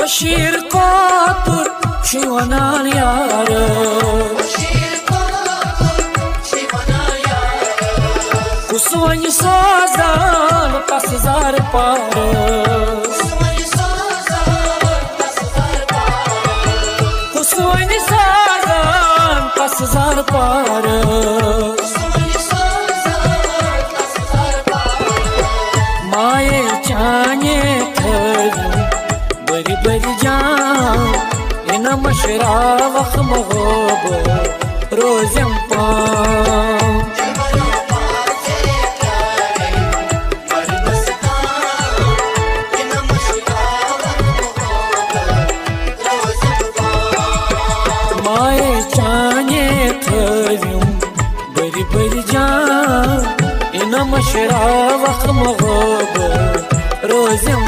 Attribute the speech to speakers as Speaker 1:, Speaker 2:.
Speaker 1: बशीर कोतुर शिवनान यार कुसवन सोजान कसजार पार कुसवन सोजान कसजार पार माये चाने बरी बरी जान इन मशरा वख महोब रोजम पाम माए चाने थव्यूं बरी बरी जान इन मशरा वख महोब रोजम